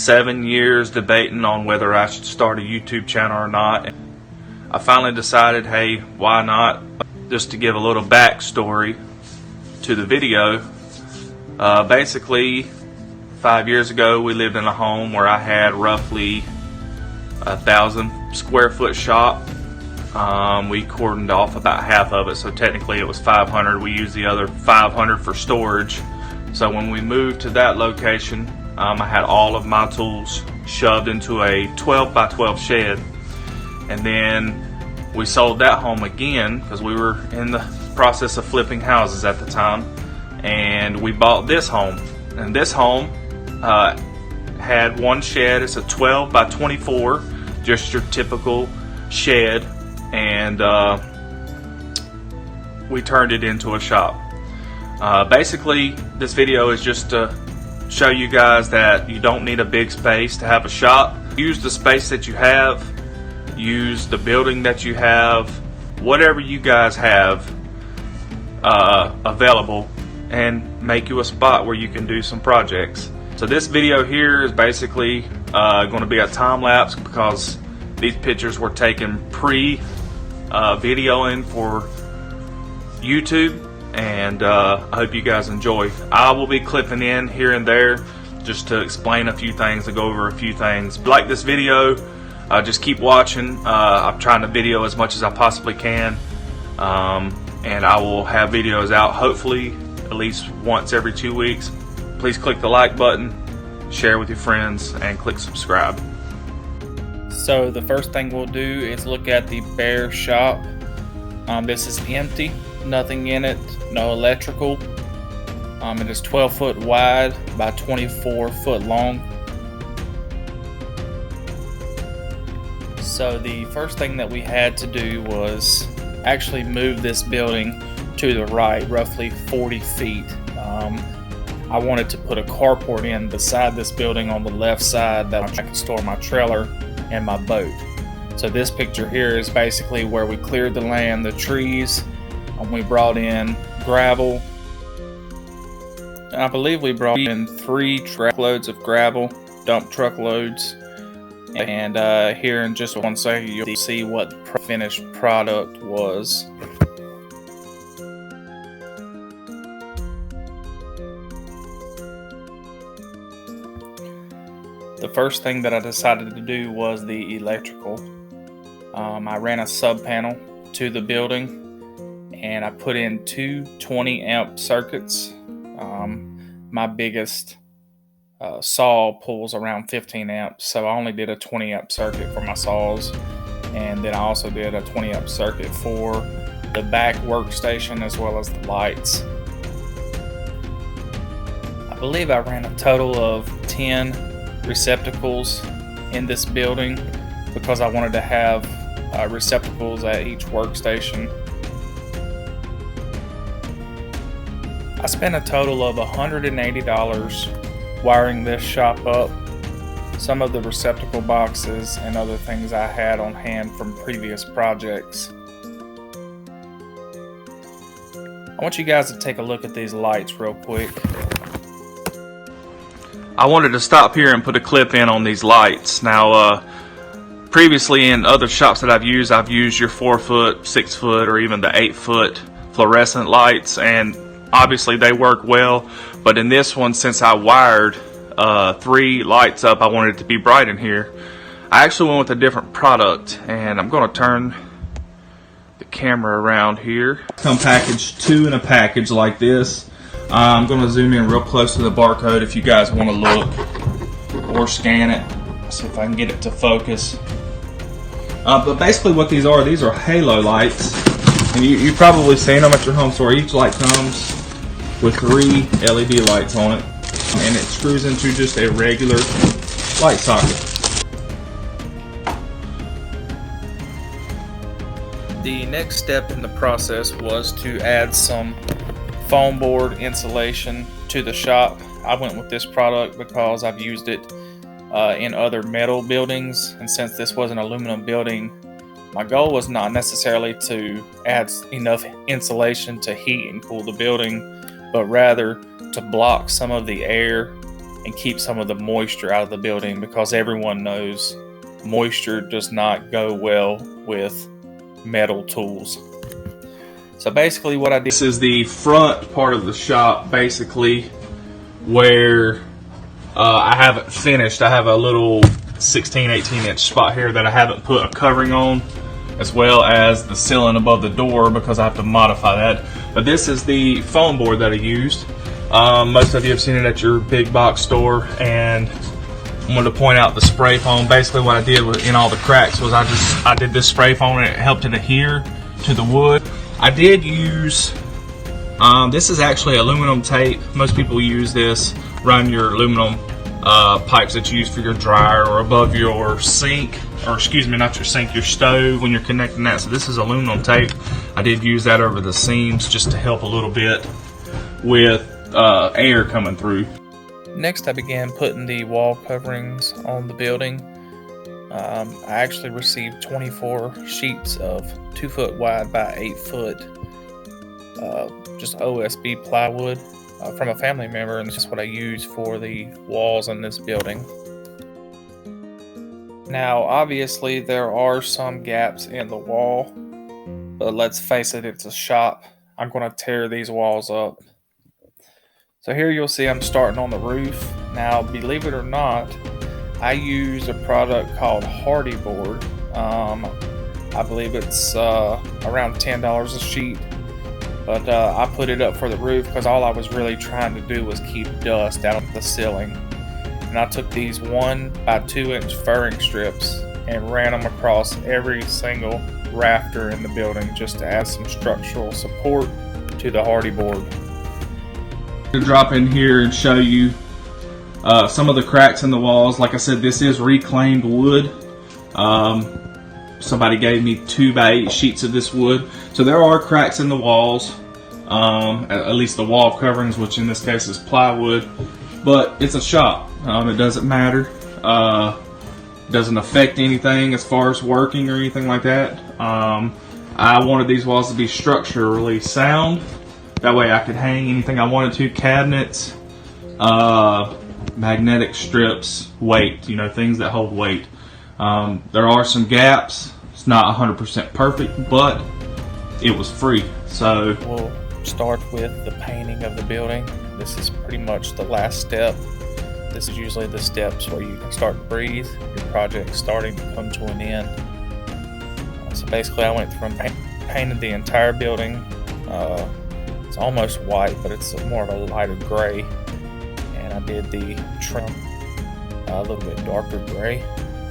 7 years debating on whether I should start a YouTube channel or not. I finally decided, hey, why not? Just to give a little backstory to the video. Basically, 5 years ago, we lived in a home where I had roughly 1,000 square foot shop. We cordoned off about half of it, so technically it was 500. We used the other 500 for storage. So when we moved to that location, I had all of my tools shoved into a 12 by 12 shed. And then we sold that home again because we were in the process of flipping houses at the time. And we bought this home. And this home had one shed. It's a 12 by 24, just your typical shed. And we turned it into a shop. Basically, this video is just to show you guys that you don't need a big space to have a shop. Use the space that you have, use the building that you have, whatever you guys have available, and make you a spot where you can do some projects. So this video here is basically going to be a time lapse because these pictures were taken pre-videoing for YouTube. And I hope you guys enjoy. I will be clipping in here and there just to explain a few things, to go over a few things. If you like this video, just keep watching. I'm trying to video as much as I possibly can, and I will have videos out hopefully at least once every 2 weeks. Please click the like button, share with your friends, and click subscribe. So the first thing we'll do is look at the bare shop. This is empty. Nothing in it, no electrical. It is 12 foot wide by 24 foot long. So the first thing that we had to do was actually move this building to the right, roughly 40 feet. I wanted to put a carport in beside this building on the left side that I could store my trailer and my boat. So this picture here is basically where we cleared the land, the trees. We brought in gravel. I believe we brought in 3 truckloads of gravel, dump truckloads. And here in just 1 second, you'll see what the finished product was. The first thing that I decided to do was the electrical. I ran a sub panel to the building, and I put in 2 20 amp circuits. My biggest saw pulls around 15 amps, so I only did a 20 amp circuit for my saws, and then I also did a 20 amp circuit for the back workstation as well as the lights. I believe I ran a total of 10 receptacles in this building because I wanted to have receptacles at each workstation. I spent a total of $180 wiring this shop up, some of the receptacle boxes and other things I had on hand from previous projects. I want you guys to take a look at these lights real quick. I wanted to stop here and put a clip in on these lights. Now, previously in other shops that I've used your 4 foot, 6 foot, or even the 8 foot fluorescent lights, and obviously they work well, but in this one, since I wired 3 lights up, I wanted it to be bright in here. I actually went with a different product, and I'm going to turn the camera around here. Come packaged 2 in a package like this. I'm going to zoom in real close to the barcode if you guys want to look or scan it. See if I can get it to focus. But basically what these are halo lights. And you've probably seen them at your home store. Each light comes with 3 LED lights on it, and it screws into just a regular light socket. The next step in the process was to add some foam board insulation to the shop. I went with this product because I've used it in other metal buildings, and since this was an aluminum building, my goal was not necessarily to add enough insulation to heat and cool the building, but rather to block some of the air and keep some of the moisture out of the building, because everyone knows moisture does not go well with metal tools. So basically what I did, this is the front part of the shop, basically where I haven't finished. I have a little 16-18 inch spot here that I haven't put a covering on, as well as the ceiling above the door, because I have to modify that. But this is the foam board that I used. Most of you have seen it at your big box store, and I wanted to point out the spray foam. Basically what I did in all the cracks was I did this spray foam, and it helped it adhere to the wood. I did use, this is actually aluminum tape. Most people use this, run your aluminum pipes that you use for your dryer or above your sink, or excuse me, not your sink, your stove when you're connecting that. So this is aluminum tape. I did use that over the seams just to help a little bit with air coming through. Next I began putting the wall coverings on the building. I actually received 24 sheets of 2 foot wide by 8 foot just OSB plywood from a family member, and that's what I use for the walls in this building. Now obviously there are some gaps in the wall, but let's face it, it's a shop. I'm going to tear these walls up. So here you'll see I'm starting on the roof. Now believe it or not, I use a product called Hardy Board. I believe it's around $10 a sheet, but I put it up for the roof because all I was really trying to do was keep dust out of the ceiling. And I took these 1 by 2 inch furring strips and ran them across every single rafter in the building just to add some structural support to the Hardy Board. To drop in here and show you some of the cracks in the walls. Like I said, this is reclaimed wood. Somebody gave me 2 by 8 sheets of this wood, so there are cracks in the walls, at least the wall coverings, which in this case is plywood. But it's a shop. It doesn't matter. It doesn't affect anything as far as working or anything like that. I wanted these walls to be structurally sound. That way I could hang anything I wanted to, cabinets, magnetic strips, weight, you know, things that hold weight. There are some gaps. It's not 100% perfect, but it was free. So we'll start with the painting of the building. This is pretty much the last step. This is usually the steps where you can start to breathe. Your project's starting to come to an end. So basically I went through and painted the entire building. It's almost white, but it's more of a lighter gray. And I did the trim a little bit darker gray.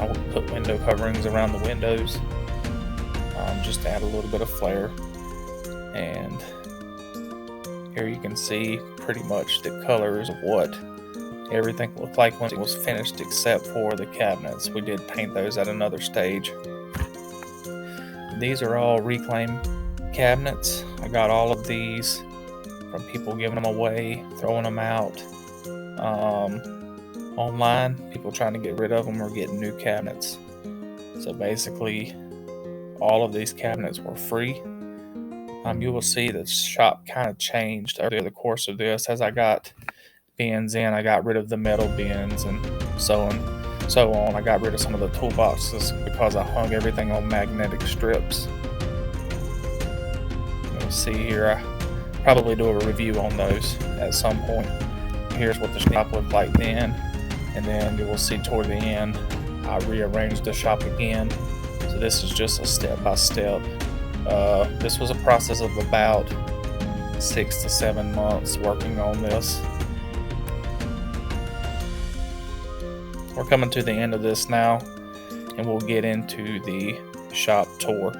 I would put window coverings around the windows, just to add a little bit of flair. And here you can see pretty much the colors of what everything looked like when it was finished, except for the cabinets. We did paint those at another stage. These are all reclaimed cabinets. I got all of these from people giving them away, throwing them out. Online, people trying to get rid of them or getting new cabinets. So basically, all of these cabinets were free. You will see the shop kind of changed over the course of this. As I got bins in, I got rid of the metal bins and so on. I got rid of some of the toolboxes because I hung everything on magnetic strips. You'll see here, I probably do a review on those at some point. Here's what the shop looked like then, and then you will see toward the end I rearranged the shop again. So this is just a step-by-step. This was a process of about 6 to 7 months working on this. We're coming to the end of this now, and we'll get into the shop tour.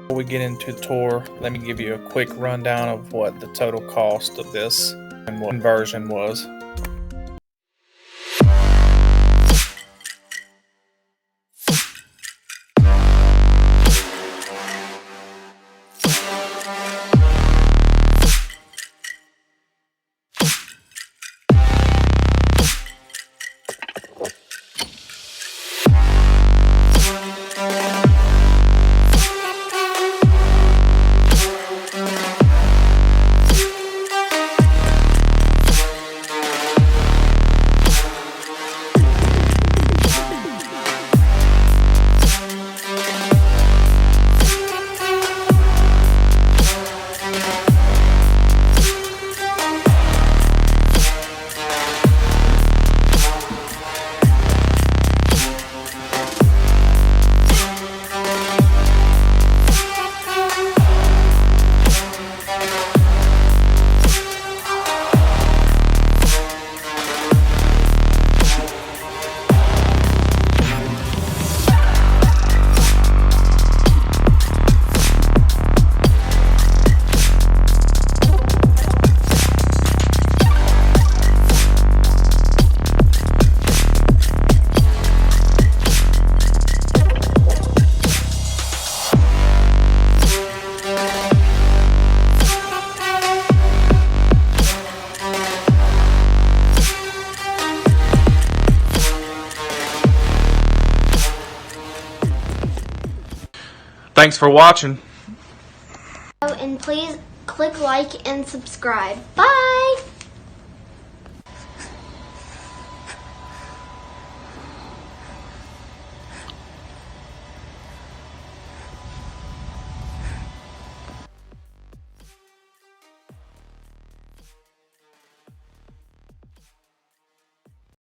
Before we get into the tour, let me give you a quick rundown of what the total cost of this and what conversion was. Thanks for watching. And please click like and subscribe. Bye!